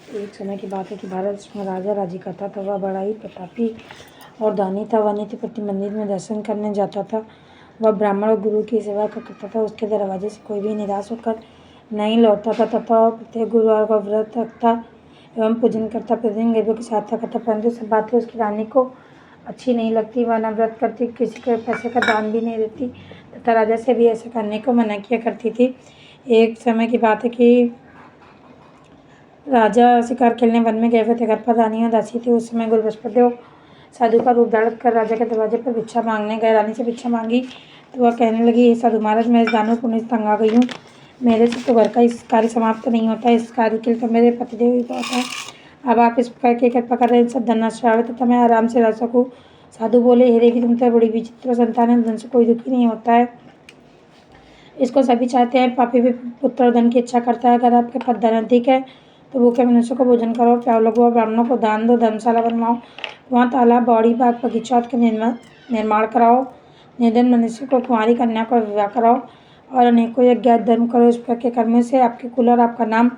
एक समय की बात है कि भारत में राजा राज्य करता था। वह बड़ा ही प्रतापी और दानी था। वह नित्य प्रति मंदिर में दर्शन करने जाता था। वह ब्राह्मण और गुरु की सेवा करता था। उसके दरवाजे से कोई भी निराश होकर नहीं लौटता था तथा प्रत्येक गुरुवार का व्रत रखता एवं पूजन करता, प्रतिदिन गरीबों की सहायता करता। परंतु सब बातें उसकी रानी को अच्छी नहीं लगती। वह न व्रत करती, किसी को पैसे का दान भी नहीं देती तथा राजा से भी ऐसा करने को मना किया करती थी। एक समय की बात है कि राजा शिकार खेलने वन में गए हुए थे। घर पर रानी और दासी थी। उस समय गुरु बृहस्पतिदेव साधु का रूप धारण कर राजा के दरवाजे पर भिक्षा मांगने गए। रानी से भिक्षा मांगी तो वह कहने लगी, हे साधु महाराज, मैं इस दानव पुण्य से तंग आ गई हूँ। मेरे से तो घर का इस कार्य समाप्त नहीं होता। इस कार्य के लिए तो मेरे पतिदेव ही बहुत है। अब आप इस प्रकार की कृपा कर रहे हैं, सब धन नष्ट आवे तथा मैं आराम से रह सकूँ। साधु बोले, हे देवी, तुम तो बड़ी विचित्र संतान है। धन से कोई दुखी नहीं होता है, इसको सभी चाहते हैं। पापी भी पुत्र और धन की इच्छा करता है। अगर आपके पास धन अधिक है तो भूखे मनुष्य को भोजन करो, प्याव लगवाओ, ब्राह्मणों को दान दो, धर्मशाला बनवाओ, वहाँ तालाब, बाड़ी, बाग, बगीचा के निर्माण कराओ, निर्धन मनुष्य को कुंवारी कन्या को विवाह कराओ और अनेकों यज्ञ धर्म करो। इस प्रकार के कर्मों से आपके कुल और आपका नाम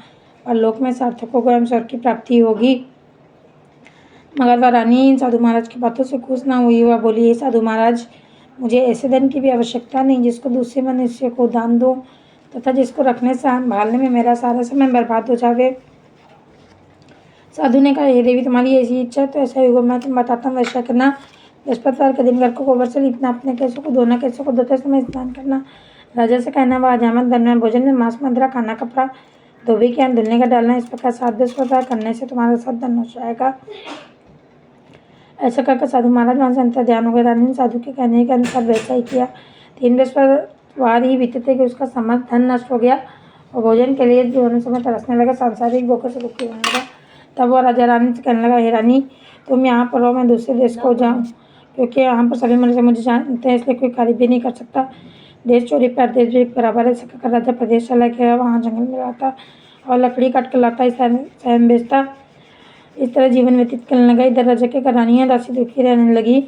परलोक में सार्थक होगा एवं स्वर्ग की प्राप्ति होगी। मगर वह रानी साधु महाराज की बातों से खुश न हुई। वह बोली, हे साधु महाराज, मुझे ऐसे धन की भी आवश्यकता नहीं जिसको दूसरे मनुष्य को दान दूं तथा जिसको रखने संभालने में मेरा सारा समय बर्बाद हो जावे। साधु ने कहा, हे देवी, तुम्हारी ऐसी इच्छा तो ऐसा ही होगा। मैं तुम बताता हूँ वैसा करना। बृहस्पतिवार के दिन घर को गोबर से लिपना, अपने केसों को धोना, केसों को धोते समय स्नान करना, राजा से कहना वह हजामत बनना, भोजन में मांस मदिरा खाना, कपड़ा धोबी के यहाँ धुलने का डालना। इस प्रकार 7 बृहस्पतिवार करने से तुम्हारा सब धन हो जाएगा। ऐसा कहकर साधु महाराज वहाँ से अंतर ध्यान हो गए। रानी ने साधु के कहने के अनुसार वैसा ही किया। 3 बृहस्पतिवार ही बीते थे कि उसका समस्त धन नष्ट हो गया और भोजन के लिए दोनों समय तरसने लगा। सांसारिक भोगों से दुखी होने लगा। तब वह राजा रानी से कहने लगा, हे रानी, तुम यहाँ पर रहो, मैं दूसरे देश को जाऊँ, क्योंकि यहाँ पर सभी मनुष्य मुझे जानते हैं, इसलिए कोई कार्य भी नहीं कर सकता। देश चोरी पर देश भी बराबर है। ऐसा कहकर राजा प्रदेश चला गया। वहाँ जंगल में रहता और लकड़ी काट कर लाता, स्वयं बेचता। इस तरह जीवन व्यतीत करने लगा। इधर राजा के घर रानी दासी दुखी रहने लगी।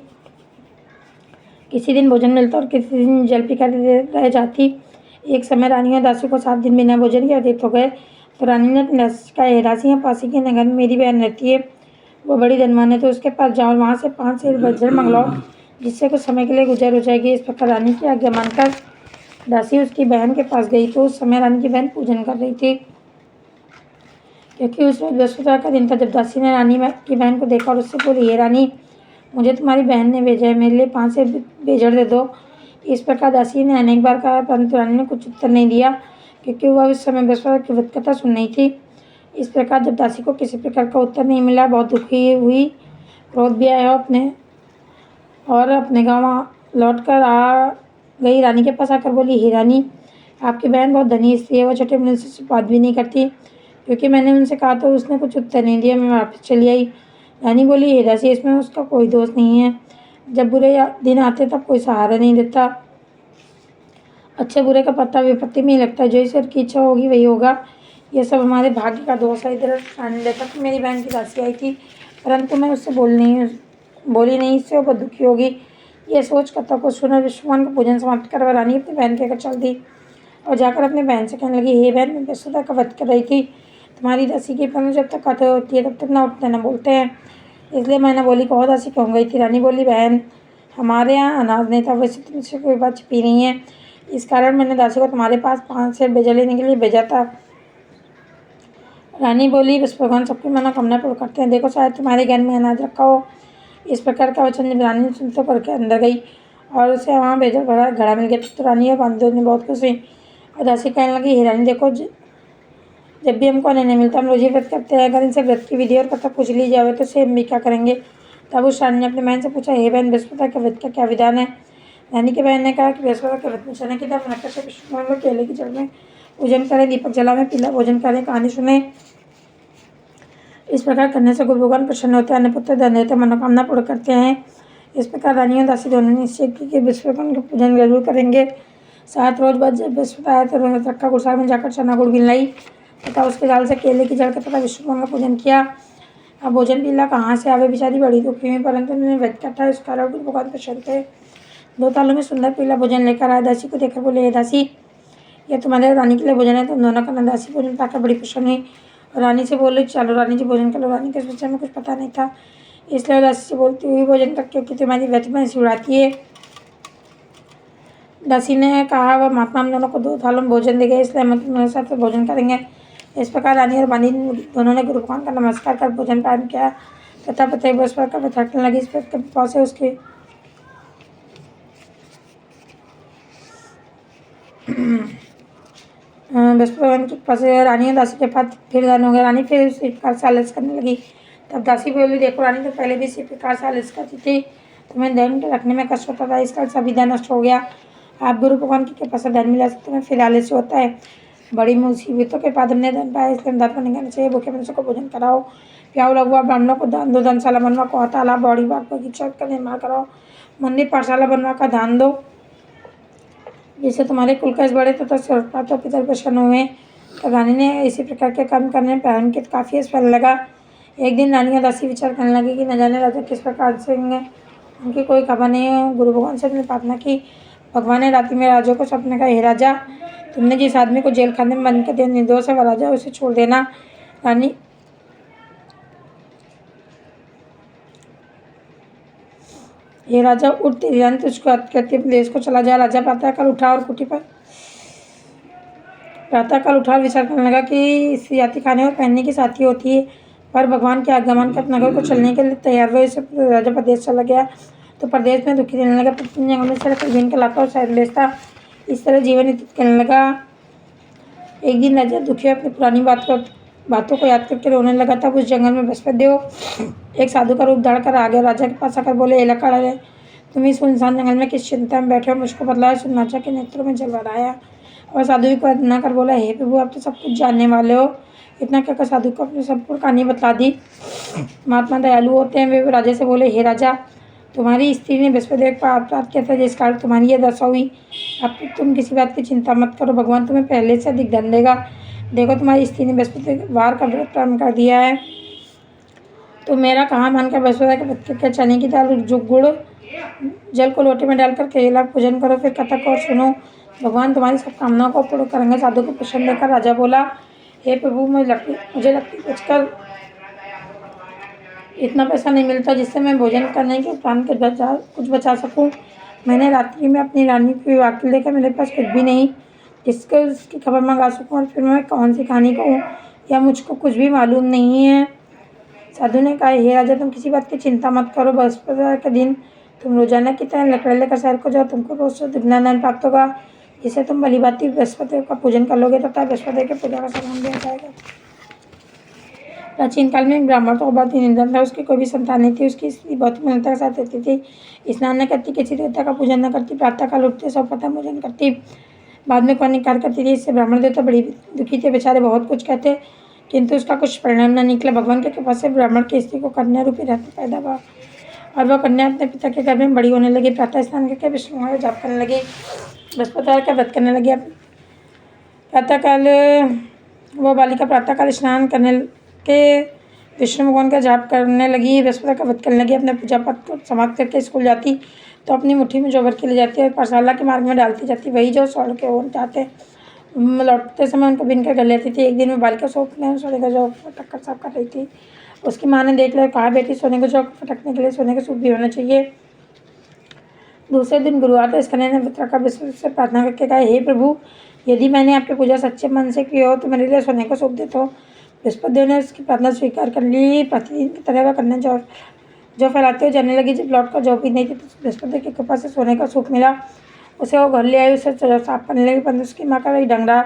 किसी दिन भोजन मिलता और किसी दिन जल पीकर रह जाती। एक समय रानी और दासी को 7 दिन बिना भोजन के व्यतीत हो गए तो रानी ने अपनी दासी का, हे दासी, यहाँ पासी के नगर में मेरी बहन रहती है, वो बड़ी धनवान है, तो उसके पास जाओ और वहाँ से 5 सेर वज्र मंगवाओ, जिससे कुछ समय के लिए गुजर हो जाएगी। इस प्रकार रानी की आज्ञा मानकर दासी उसकी बहन के पास गई। तो उस समय रानी की बहन पूजन कर रही थी, क्योंकि उस वक्त बृहस्पतिवार का दिन था। जब दासी ने रानी की बहन को देखा और उससे बोली, हे रानी, मुझे तुम्हारी बहन ने भेजा है, मेरे लिए 5 सेर बेजड़ दे दो। इस प्रकार दासी ने अनेक बार कहा, परंतु रानी ने कुछ उत्तर नहीं दिया, क्योंकि वह उस समय बृहस्पतिवार की व्रत कथा सुन रही थी। इस प्रकार जब दासी को किसी प्रकार का उत्तर नहीं मिला, बहुत दुखी हुई, क्रोध भी आया अपने गाँव लौट कर आ गई। रानी के पास आकर बोली, हे रानी, आपकी बहन बहुत धनी स्त्री है, वह छोटे मनुष्य से बात भी नहीं करती, क्योंकि मैंने उनसे कहा तो उसने कुछ उत्तर नहीं दिया, मैं वापस चली आई। रानी बोली, हे दासी, इसमें उसका कोई दोष नहीं है। जब बुरे दिन आते तब कोई सहारा नहीं देता। अच्छे बुरे का पत्ता विपत्ति में ही लगता है। जो ईश्वर की इच्छा होगी वही होगा। यह सब हमारे भाग्य का दोष है। इधर रानी ने देखा कि मेरी बहन की दासी आई थी, परंतु मैं उससे बोली नहीं, इससे वो बहुत दुखी होगी। यह सोच कथा को सुना विश्वभगवान का पूजन समाप्त कर वह रानी अपनी बहन के घर चल दी और जाकर अपनी बहन से कहने लगी, हे बहन, मैं बृहस्पतिवार का व्रत कर रही थी। तुम्हारी दासी की पर जब तक कथा होती है तब तक ना उठते ना बोलते हैं, इसलिए मैं ना बोली। कहो दासी, क्यों गई थी? रानी बोली, बहन, हमारे यहाँ अनाज नहीं था, वैसे तुमसे कोई बात छिपी नहीं है, इस कारण मैंने दासी को तुम्हारे पास 5 सेर बेजा लेने के लिए भेजा था। रानी बोली, बस भगवान सबकी मनोकामना पूर्ण करते हैं, देखो शायद तुम्हारे घर में अनाज रखा हो। इस प्रकार का वचन जब रानी ने सुनते करके अंदर गई और उसे वहाँ बेजा भरा घड़ा मिल गया तो रानी और बांधो ने बहुत खुश हुई और दासी कहने लगी, हे रानी, देखो, जब भी हमको अन्न नहीं मिलता हम रोज ही व्रत करते हैं। अगर इनसे व्रत की विधि और कथा पूछ ली जाए तो से हम भी क्या करेंगे? तब उस रानी ने अपनी बहन से पूछा, हे बहन, बृहस्पतिवार के व्रत का क्या विधान है? रानी की बहन ने कहा कि बृहस्पतिवार के व्रत में चने की दाल बनाकर से विष्णु में केले की जड़ में पूजन करें, दीपक जलाएं, पीला भोजन करें, कहानी सुने। इस प्रकार करने से गुरु भगवान प्रसन्न होते हैं, अन्य पुत्र धन देते, मनोकामना पूर्ण करते हैं। इस प्रकार रानी और दासी दोनों ने निश्चय की कि बृहस्पतिवार का पूजन जरूर करेंगे। 7 रोज बाद जब बृहस्पति आया तो उन्होंने रखा गुड़साल में जाकर चना गुड़ गिलाई तथा उसके दाल से केले की जड़ का तथा विष्णु भगवान का पूजन किया। अब भोजन पीला कहाँ से आवे? बेचारी बड़ी दुखी हुई, परंतु उन्होंने व्रत कथा इस कारण गुरु भगवान प्रसन्न थे। 2 थालों में सुंदर पीला भोजन लेकर आए। दासी को देखकर बोले, हे दासी, यह तुम्हारे रानी के लिए भोजन है, तुम दोनों का। दासी भोजन पाकर बड़ी प्रसन्न हुई रानी से बोले चलो रानी जी भोजन कर लो। रानी के इस विषय में कुछ पता नहीं था, इसलिए दासी से बोलती हुई भोजन कर, क्योंकि तुम्हारी व्यथ में हंसी उड़ाती है। दासी ने कहा वह महात्मा हम दोनों को 2 थालों में भोजन दे गए, इसलिए हम तुम्हारे साथ भोजन करेंगे। इस प्रकार रानी और बानी दोनों ने गुरु भगवान का नमस्कार कर भोजन प्रारंभ किया तथा प्रत्येक बस पर कभी थकने लगी। इस पर कृपा से उसके भगवान की कृपा से रानी और दासी के पास फिर दान हो गया। रानी फिर इसी प्रकार से आलस करने लगी। तब दासी बोली देखो रानी, तो पहले भी इसी प्रकार से आलस करती थी, तुम्हें धन रखने में कष्ट होता था, इसका सभी धन नष्ट हो गया। आप गुरु भगवान की कृपा से धन मिला सकते हैं, फिर आलस होता है। बड़ी मुसीबतों के बाद हमने धन पाया, इसलिए धन नहीं करना चाहिए। भूखे मनुष्य को भोजन कराओ, प्याऊ लगुआ ब्राह्मणों को दान दो, धर्मशाला बनवा को तालाब बड़ी बाग बगीचा का निर्माण कराओ, मंदिर पाठशाला बनवा का दान दो, जिससे तुम्हारे कुल का इस बड़े तथा सर्वपात और पितर प्रसन्न हुए। तो रानी ने इसी प्रकार के काम करने प्रारंभ किए, काफ़ी फल लगा। एक दिन रानी और दासी विचार करने लगी कि न जाने राजा किस प्रकार से उनकी कोई खबर नहीं है। गुरु भगवान से अपनी प्रार्थना की। भगवान ने रात्रि में राजा को सपने कहा, हे राजा, तुमने जिस आदमी को जेल खाने में बंद कर दिया निर्दोष है, वह राजा, उसे छोड़ देना। रानी ये राजा उठ, तेरी रानी तुझको कहती देश को चला जा। राजा प्रातःकाल उठा और विचार करने लगा कि स्त्री जाति खाने और पहनने की साथी होती है, पर भगवान के आगमन कर नगर को चलने के लिए तैयार हुए। इसे राजा प्रदेश चला गया तो प्रदेश में दुखी रहने लगा। प्रतिदिन जंगल में से दिन का लाता और शहर था। इस तरह जीवन व्यतीत करने लगा। एक दिन राजा दुखी अपनी पुरानी बातों को याद करके रोने लगा। तब उस जंगल में बृहस्पतिदेव एक साधु का रूप धारण कर आ गया। राजा के पास आकर बोले, एला खड़ा है, तुम इस सुनसान जंगल में किस चिंता में बैठे हो? मुझको बतलाया। सुन राजा के नेत्रों में जल भर आया और साधु को वंदना कर बोला, हे प्रभु, आप तो सब कुछ जानने वाले हो। इतना कहकर साधु को अपनी संपूर्ण कहानी बतला दी। महात्मा दयालु होते हैं। वे राजा से बोले, हे राजा, तुम्हारी स्त्री ने बृहस्पतिदेव को अपराध किया था, जिस कारण तुम्हारी यह दशा हुई। अब तुम किसी बात की चिंता मत करो, भगवान तुम्हें पहले से अधिक धन देगा। देखो, तुम्हारी स्त्री ने बृहस्पतिवार का व्रत प्रारंभ कर दिया है, तो मेरा कहा मानकर बृहस्पतिवार के व्रत के चने की दाल, जो गुड़ जल को लोटे में डालकर केला पूजन करो, फिर कथा को सुनो, भगवान तुम्हारी सब कामनाओं को पूर्ण करेंगे। साधु को प्रसन्न देखकर राजा बोला, हे प्रभु, मुझे लकड़ी बेचकर इतना पैसा नहीं मिलता जिससे मैं भोजन करने के उपरांत कुछ बचा सकूं। मैंने रात्रि में अपनी रानी को विवाह के लेकर मेरे पास कुछ भी नहीं जिसको उसकी खबर मंगा सकूं, और फिर मैं कौन सी कहानी कहूँ या मुझको कुछ भी मालूम नहीं है। साधु ने कहा, हे राजा, तुम किसी बात की चिंता मत करो। बृहस्पतिवार के दिन तुम रोजाना की तरह लकड़ी लेकर शहर को जाओ, तुमको रोज से दुगना धन प्राप्त होगा, जिससे तुम भली भांति बृहस्पति का पूजन कर लोगे तथा बृहस्पति के पूजा का सामान दिया जाएगा। प्राचीन काल में एक ब्राह्मण तो बहुत ही निर्धन था, उसकी कोई भी संतान नहीं थी। उसकी स्त्री बहुत मिलता के साथ रहती थी, स्नान न करती, किसी देवता का पूजन न करती, प्रातःकाल उठते सर्वप्रथम भोजन करती, बाद में पानी कार्य करती थी। इससे ब्राह्मण देवता बड़ी दुखी थे, बेचारे बहुत कुछ कहते, किंतु उसका कुछ परिणाम न निकला। भगवान के कृपा से ब्राह्मण की स्त्री को कन्या रूपी रत्न पैदा हुआ और वह कन्या अपने पिता के घर में बड़ी होने लगी। प्रातः स्नान करके विष्णु जाप करने लगी, बृहस्पतिवार का व्रत करने लगी। प्रातःकाल वह बालिका प्रातःकाल स्नान करने के विष्णु भगवान का जाप करने लगी, बृहस्पतिवार का व्रत करने लगी। अपने पूजा पाठ को समाप्त करके स्कूल जाती तो अपनी मुट्ठी में जो भर के ले जाती और पाठशाला के मार्ग में डालती जाती, वही जो स्वर्ण के ओर जाते लौटते समय उनको बिन कर लेती थी। एक दिन में बालिका सोने का जो फटक साफ कर रही थी। उसकी माँ ने देख लिया, कहा, बेटी, सोने को जो फटकने के लिए सोने का सूप भी होना चाहिए। दूसरे दिन गुरुवार था। इस कन्या ने पुत्र का विष्णु से प्रार्थना करके कहा, हे प्रभु, यदि मैंने आपकी पूजा सच्चे मन से की हो तो मेरे लिए सोने को सूप देते हो। बृहस्पतिदेव ने उसकी प्रार्थना स्वीकार कर ली। प्रतिदिन की तरह वह कन्या जो फैलाते हुए जाने लगी। जब लौट कर जो भी नहीं थी तो बृहस्पति की कृपा से सोने का सूप मिला। उसे वो घर ले आई, उसे साफ करने लगी, परंतु उसकी माँ का वही ढंग रहा।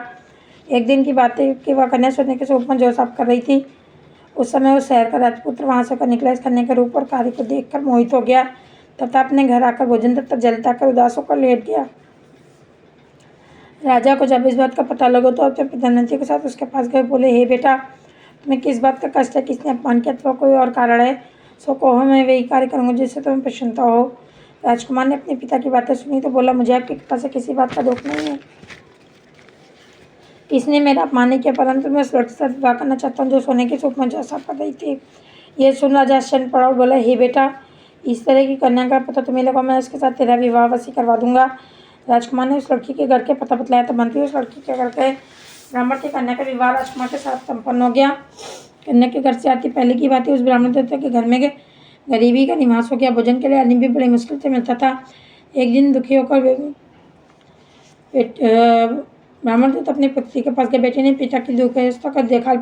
एक दिन की बात है कि वह कन्या सोने के सूप में जो साफ कर रही थी। उस समय वो शहर का राजपुत्र वहाँ से होकर निकला। इस कन्या के रूप और कार्य को देखकर मोहित हो गया तथा अपने घर आकर भोजन तथा जल कर उदास होकर लेट गया। राजा को जब इस बात का पता लगा तो अपने प्रधानमंत्री के साथ उसके पास गए। बोले, हे बेटा, तुम्हें किस बात का कष्ट है? किसने अपमान किया अथवा कोई और कारण है? सो कहो, मैं वही कार्य करूँगा जिससे तुम्हें प्रसन्नता हो। राजकुमार ने अपने पिता की बातें सुनी तो बोला, मुझे आपकी कृपा से किसी बात का दुख नहीं है। इसने मेरा अपमान नहीं किया, परंतु मैं उस लड़की से विवाह करना चाहता हूँ जो सोने के सूप में जो साफ कर रही थी। यह सुन राजा आश्चर्य पड़ा और बोला, हे बेटा, इस तरह की कन्या का पता तुम्हें लगा, मैं उसके साथ तेरा विवाह वसी करवा दूंगा। राजकुमार ने उस लड़की के घर के पता बतलाया तो मंत्री उस लड़की के घर गए। ब्राह्मण की कन्या का विवाह राजकुमार के साथ संपन्न हो गया। कन्या के घर से आती पहले की बात है, उस ब्राह्मण देवता के घर में गरीबी का निवास हो गया। भोजन के लिए अन्न भी बड़ी मुश्किल से मिलता था। एक दिन दुखी होकर ब्राह्मण देवता अपनी पुत्री के पास गए। बेटे ने पिता की दुर्दशा का देखा,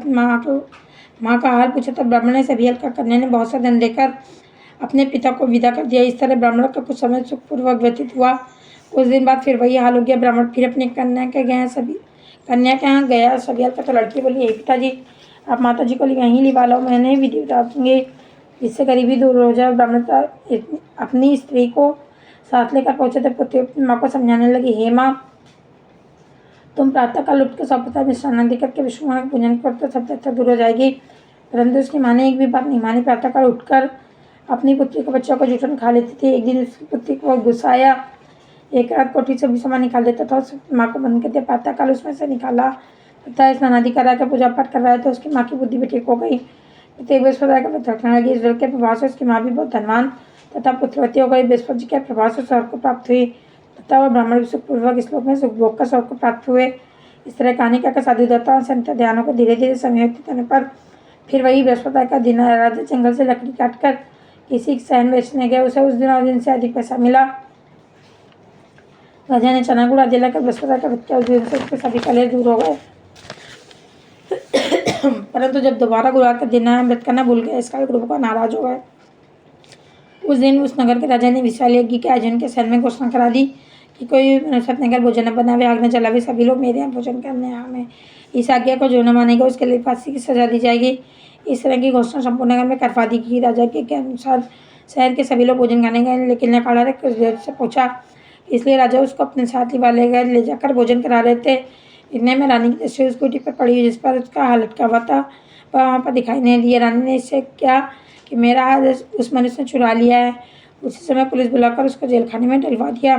माँ का हाल पूछा। तब ब्राह्मण ने सभी हल्का करने ने बहुत सा धन देकर अपने पिता को विदा कर दिया। इस तरह ब्राह्मण का कुछ समय सुखपूर्वक व्यतीत हुआ। कुछ दिन बाद फिर वही हाल हो गया। ब्राह्मण फिर अपनी कन्या के यहाँ गया। सभी हल्का तो लड़की बोली, हे पिताजी, आप माता जी को यहीं लिवा लो, मैंने विधि बता दूंगी, इससे गरीबी दूर हो जाए। ब्राह्मण अपनी स्त्री को साथ लेकर पहुंचे थे। पुत्री अपनी माँ को समझाने लगी, हे माँ, तुम प्रातः काल उठ के सौपता में स्नान आदि करके विष्णु भगवान का पूजन कर तो सब तक दूर हो जाएगी। परंतु उसकी माँ ने एक भी बात नहीं मानी। प्रातः काल उठकर अपनी पुत्री को बच्चों को जूठन खा लेती थी। एक दिन उसकी पुत्री को गुस्सा आया, एक रात कोठी से भी सामान निकाल देता था। उसकी माँ को बंद कर दिया। प्रातः काल उसमें से निकाला तथा स्नान आदि करा के पूजा पाठ करवाया तो उसकी माँ की बुद्धि भी ठीक हो गई। बृहस्पति रखने लगी। इस जल के प्रभाव से उसकी माँ भी बहुत धनवान तथा पुत्रवती हो गई। बृहस्पति जी के प्रभाव से स्वर्ग को प्राप्त हुई तथा वह ब्राह्मण भी सुखपूर्वक इस लोक में सुखभोग का स्वर्ग को प्राप्त हुए। इस तरह कहानी का साधु देवताओं संत ध्यानों को धीरे धीरे संयोजित होने पर फिर वही बृहस्पति का दिन राजा जंगल से लकड़ी काटकर किसी सहन बेचने गए। उसे उस दिन से अधिक पैसा मिला। राजा ने चना गुड़ आदि लाकर बृहस्पति का वध किया। उस दिन से उसके सभी कलेश दूर हो गए। परंतु जब दोबारा गुरुवार का दिन आया, व्रत करना भूल गया। इस कारण गुरु का नाराज हो गए। उस दिन उस नगर के राजा ने विशाल यज्ञ के आयोजन के शहर में घोषणा करा दी कि कोई मनुष्य अपने घर भोजन न बनावे, आग न जलावे, सभी लोग मेरे यहाँ भोजन करने आए। इस आज्ञा को जो न मानेगा उसके लिए फांसी की सजा दी जाएगी। इस तरह की घोषणा संपूर्ण नगर में करवा दी गई। राजा के अनुसार शहर के सभी लोग भोजन खाने गए, लेकिन नकारा कुछ देर से पहुंचा, इसलिए राजा उसको अपने साथ लिवा ले गए, ले जाकर भोजन करा रहे थे। इतने में रानी की दृष्टि उस कुटी पर पड़ी हुई जिस पर उसका हाथ लटका हुआ था वहाँ पर दिखाई नहीं दिया। रानी ने इससे क्या कि मेरा हाथ उस मनुष्य ने चुरा लिया है। उसी समय पुलिस बुलाकर उसको जेल खाने में डलवा दिया।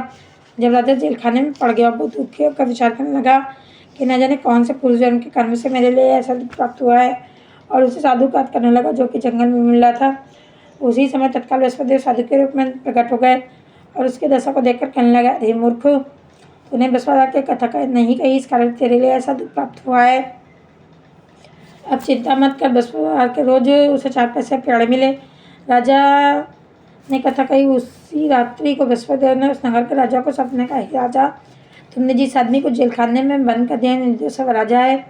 जब राजा जेल खाने में पड़ गया, बहुत दुखी होकर विचार करने लगा कि न जाने कौन से पुरुष जन्म के कर्म से मेरे लिए ऐसा दुख प्राप्त हुआ है, और उसे साधु का करने लगा जो कि जंगल में मिल रहा था। उसी समय तत्काल बृहस्पति साधु के रूप में प्रकट हो गए और उसके दशा को देखकर कहने लगा, हे मूर्ख, तूने बृहस्पति की कथा नहीं कही, इस कारण तेरे लिए ऐसा दुख प्राप्त हुआ है। अब चिंता मत कर, बृहस्पति के रोज उसे 4 पैसे पेड़ मिले। राजा ने कथा कही। उसी रात्रि को बृहस्पति ने उस नगर के राजा को सपने का, हे राजा, तुमने जिस आदमी को जेल खाने में बंद कर दिया निर्दोष राजा है,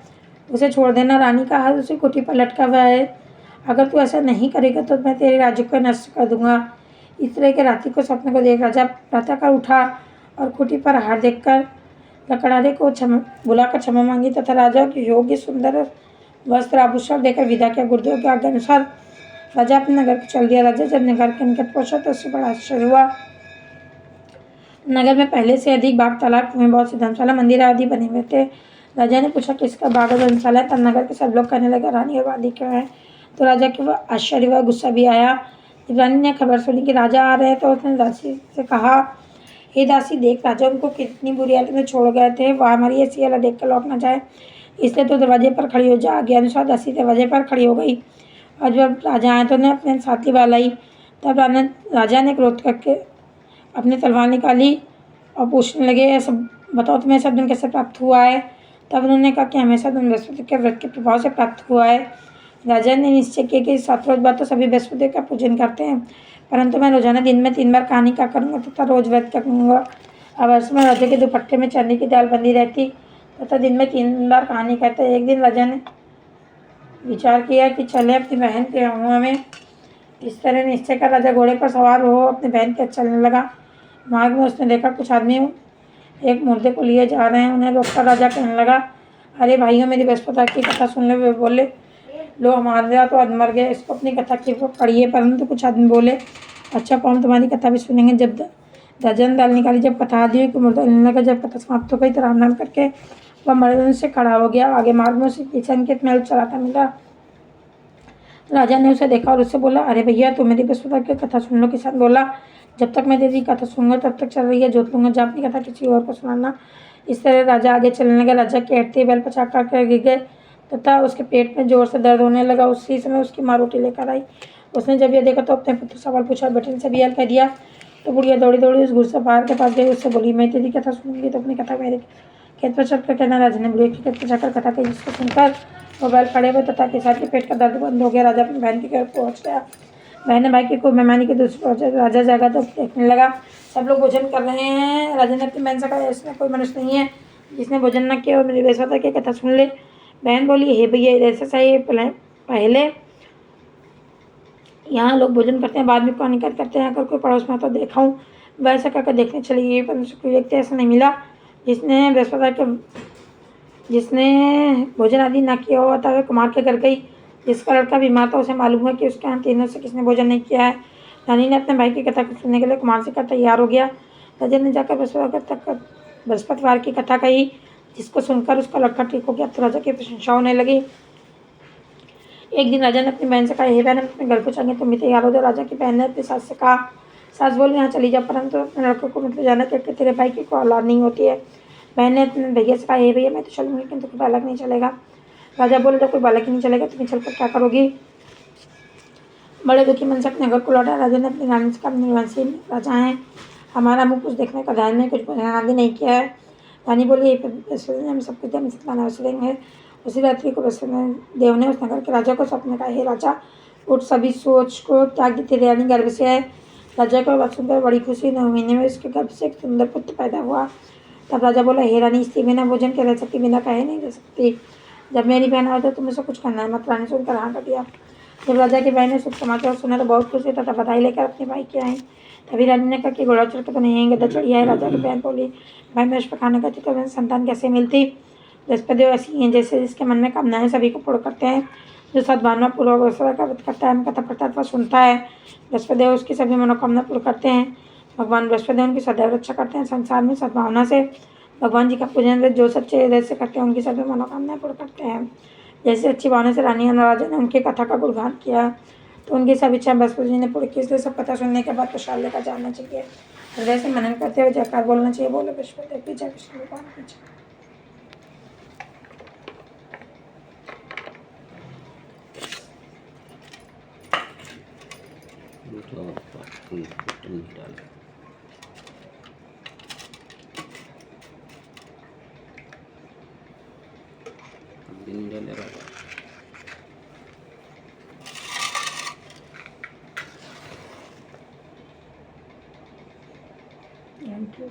उसे छोड़ देना। रानी का हाथ उसी कुटी पर लटका हुआ है। अगर तू ऐसा नहीं करेगा तो मैं तेरे राज्य को नष्ट कर दूंगा। इस तरह के रात्रि को सपने को देख राजा प्रातःकाल उठा और कुटी पर हार देखकर लकड़हारे को बुलाकर क्षमा मांगी तथा राजा के योग्य सुंदर वस्त्र आभूषण देकर विदा किया। गुरुदेव के आज्ञा अनुसार राजा अपने नगर को चल दिया। राजा जब नगर के निकट पहुंचा तो उससे बड़ा आश्चर्य हुआ। नगर में पहले से अधिक बाग, तालाब, कुएं, बहुत से धर्मशाला, मंदिर आदि बने हुए थे। राजा ने पूछा, किसका बाग और धर्मशाला है? तब नगर के सब लोग कहने लगे, रानी और वादी क्यों है? तो राजा के वह आश्चर्य हुआ, गुस्सा भी आया। जब रानी ने खबर सुनी कि राजा आ रहे हैं तो उसने दासी से कहा, हे दासी, देख, राजा उनको कितनी बुरी हालत में छोड़ गए थे, वह हमारी ऐसी हालत देख कर लौट ना जाए, इसलिए तो दरवाजे पर खड़ी हो जा। आज्ञा अनुसार दासी दरवाजे पर खड़ी हो गई और जब राजा आए तो उन्हें अपने साथ लिवा लाई। तब राजा ने क्रोध करके अपनी तलवार निकाली और पूछने लगे, ऐसा बताओ तुम्हें ऐसा दिन कैसे प्राप्त हुआ है? तब उन्होंने कहा कि हमेशा दिन बृहस्पति के व्रत के प्रभाव से प्राप्त हुआ है। राजा ने निश्चय किया कि 7 रोज बाद तो सभी बृहस्पति का पूजन करते हैं, परंतु मैं रोजाना दिन में 3 बार कहानी का करूँगा तथा रोज व्रत करूँगा। अब वर्ष में राजा के दुपट्टे में चांदी की दाल बंधी रहती तथा दिन में 3 बार कहानी कहते। एक दिन राजा ने विचार किया कि चले अपनी बहन के अगुआ में। इस तरह निश्चय कर राजा घोड़े पर सवार हो अपनी बहन के चलने लगा। मार्ग में उसने देखा कुछ आदमी एक मुर्दे को लिए जा रहे हैं। उन्हें रोककर राजा कहने लगा, अरे भाइयों, मेरी बृहस्पति की कथा सुन ले। वे बोले, लो, हमारा तो मर गया, इसको अपनी कथा की पढ़िए। परंतु कुछ आदमी बोले, अच्छा, कौन तुम्हारी कथा भी सुनेंगे। जब राजा ने दाल निकाली, जब कथा आदि को मुर्दा लेने लगा, जब कथा समाप्त हो गई तो राम राम करके वह मर्दन से खड़ा हो गया। आगे मार्ग में उसे किचन के महल चलाता मिला। राजा ने उसे देखा और उससे बोला, अरे भैया, तू मेरी बृहस्पति की कथा सुन लो। किसान बोला, जब तक मैं तेरी कथा सुनूंगा तब तक चल रही है, जोत लूंगा, जा अपनी कथा किसी और को सुनाना। इस तरह राजा आगे चलने लगा। राजा के हटते बैल पर चाक कर गिर गए तथा उसके पेट में जोर से दर्द होने लगा। उसी समय उसकी माँ रोटी लेकर आई। उसने जब यह देखा तो अपने पुत्र सवाल पूछा, बेटे ने सभी हाल कह दिया। तो बुढ़िया दौड़ी दौड़ी उस घुड़सवार के पास गई। उससे बोली, मैं तेरी कथा सुनूंगी तो अपनी कथा मेरे खेत पर चढ़कर कहना राजा ने बुढ़िया की खेत पर जाकर कथा कही, जिसको सुनकर वो बैल खड़े हुए तथा किसान के पेट का दर्द बंद हो गया। राजा अपनी बहन के घर पहुंच गया। बहन ने भाई की खूब मेहमानी की। दूसरी राजा जागा तो देखने लगा सब लोग भोजन कर रहे हैं। राजा ने अपनी बहन से कहा, इसमें कोई मनुष्य नहीं है जिसने भोजन न किया और मेरी बेसवता की कथा सुन ले। बहन बोली, हे भैया, ऐसा सही पहले यहाँ लोग भोजन करते हैं, बाद में पानी करते हैं। अगर कोई पड़ोस में तो देखा हूँ। वैसा कहकर देखने चली गई, पर मुझे कोई व्यक्ति ऐसा नहीं मिला जिसने भोजन आदि न किया हो। अतः वह कुमार के घर गई। जिसका लड़का बीमार था, उसे मालूम हुआ कि उसके यहाँ तीनों से किसने भोजन नहीं किया है। रानी ने अपने भाई की कथा को सुनने के लिए कुमार से कहा तैयार हो गया। राजा ने जाकर बृहस्पतिवार की कथा कही, जिसको सुनकर उसका लड़का ठीक हो गया। तो राजा की प्रशंसा होने लगी। एक दिन राजा ने अपनी बहन से कहा, हे बहन, हम अपने घर को चलेंगे, तुम भी तैयार हो जाओ। राजा की बहन ने अपनी सास से कहा। सास बोली, यहाँ चली जा, परंतु अपने लड़कों को मतलब जाना क्योंकि तेरे भाई की कोई औलाद नहीं होती है। बहन ने अपने भैया से कहा, हे भैया, मैं तो चलूँगी, किंतु कोई बालक नहीं चलेगा। राजा बोले, जब कोई बालक ही नहीं चलेगा तुम्हें चलकर क्या करोगी। बड़े दुखी मन से अपने घर को लौटा। राजा ने अपनी रानी से कहा, निवासी राजा हैं, हमारा मुँह कुछ देखने का ध्यान में कुछ भोजन आदि नहीं किया है। रानी बोली, हम सब कुछ हम सत्यान अवश्य देंगे। उसी रात्रि को देव ने उस नगर के राजा को सपने कहा, हे राजा, उठ, सभी सोच को त्याग दी, तेरी रानी गर्भ से है। राजा को बात सुनकर बड़ी खुशी। 9 महीने में उसके गर्भ से एक सुंदर पुत्र पैदा हुआ। तब राजा बोला, हे रानी, स्त्री बिना भोजन के रह सकती, बिना कहे नहीं रह सकती। जब मेरी बहन आए तो तुम्हें सब कुछ करना है मत। रानी सुनकर हाँ कर दिया। जब राजा की बहन ने शुभ समाचार सुना तो बहुत खुश हुई तथा बधाई लेकर अपने भाई के आई। तभी रानी ने कहा कि घोड़ा चढ़ के तो नहीं, गधा चढ़िया है। राजा की बहन बोली, भाई मैं उस पर खाना खाती तो मुझे संतान कैसे मिलती। बृहस्पति ऐसी हैं जैसे जिसके मन में कामनाएं सभी को पूर्ण करते हैं। जो सद्भावना पूर्वक वसुधा का व्रत करता है, कथा पढ़ता अथवा सुनता है, बृहस्पति उसकी सभी मनोकामना पूर्ण करते हैं। भगवान बृहस्पति उनकी सदैव रक्षा करते हैं। संसार में सद्भावना से भगवान जी का पूजन जो सच्चे हृदय से करते हैं, उनकी सभी मनोकामनाएं पूर्ण करते हैं। जैसे अच्छी भावना से रानी और राजा ने उनकी कथा का गुणगान किया तो उनकी सब इच्छाएं बृहस्पति जी ने पूरी की। इसलिए सब कथा सुनने के बाद प्रसाद लेकर जाना चाहिए, हृदय से मनन करते हुए जयकार बोलना चाहिए। बोलो बृहस्पति की जय, विष्णु भगवान की जय। Thank you.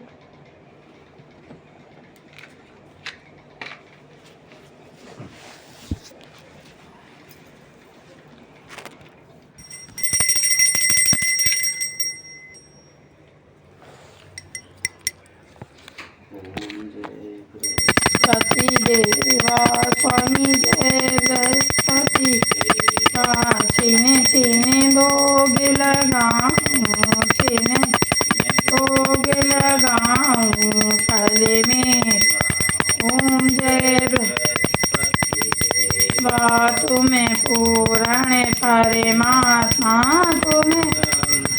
बृहस्पति देवा स्वामी जय बृहस्पति, छीने छीने भोग लगाऊं, छीने भोग लगाऊं पहले में। ओम जय बृहस्पति देवा, तुम्हें पूर्ण परमात्मा, तुम्हें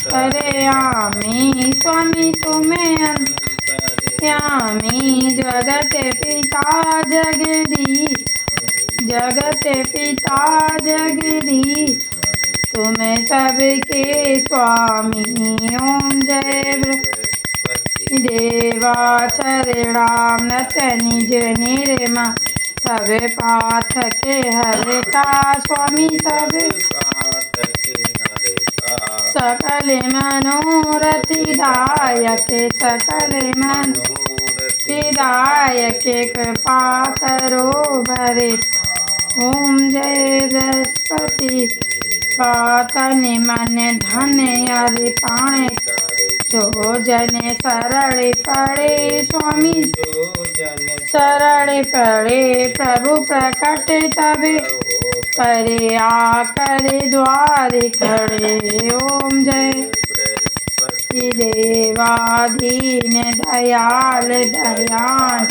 परयामी स्वामी, तुम्हें यामी। जगत पिता जगदीश, जगत पिता जगदीश, तुम्हें सबके स्वामी। ओम जय बृहस्पति देवा, चरणामृत निज निर्मा, सब पाथ के हरता स्वामी, सब सकल मनोरथ दायक, सकल मनोरथ दायक, कृपा करो भरे। ओम जय बृहस्पति, तन मन धन आदि पाणे, जो जन शरण पड़े स्वामी, जो जन शरण पड़े प्रभु प्रकट तबे, करे आकर द्वार खड़े। ओम जय बृहस्पति देवा, दीन दयाल दयान,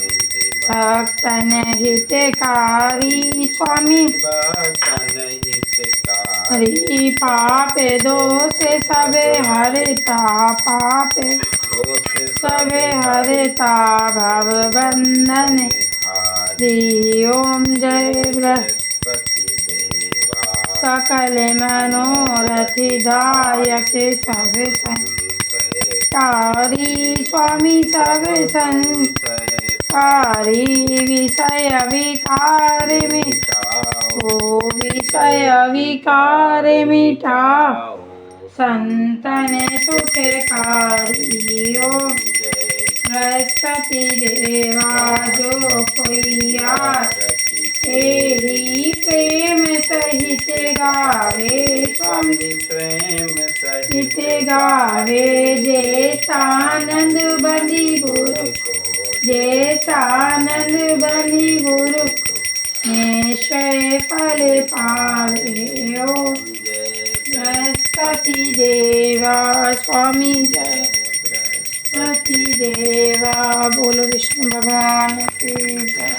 भक्तन हितकारी स्वामी, भक्तन हितकारी। पाप दोष सबे हरता, पाप सबे हरता, भव बंधन हरि। ओम जय बृहस्पति देवा, सकल मनोरथ दायक, सब संसारी स्वामी, सब संसारी विकारी विषय विकार मिटाओ, विषय विकार मिटाओ, संतन सुखकारी ओम बृहस्पति देवा जो कोई आरती तेरी प्रेम सहित गावे, स्वामी प्रेम सहित गावे, जैसानंद बंदी गुरु को, जैसानंद बंदी गुरु को निश्चय फल पावे ओम बृहस्पति देवा स्वामी जय बृहस्पति देवा। बोलो विष्णु भगवान की जय।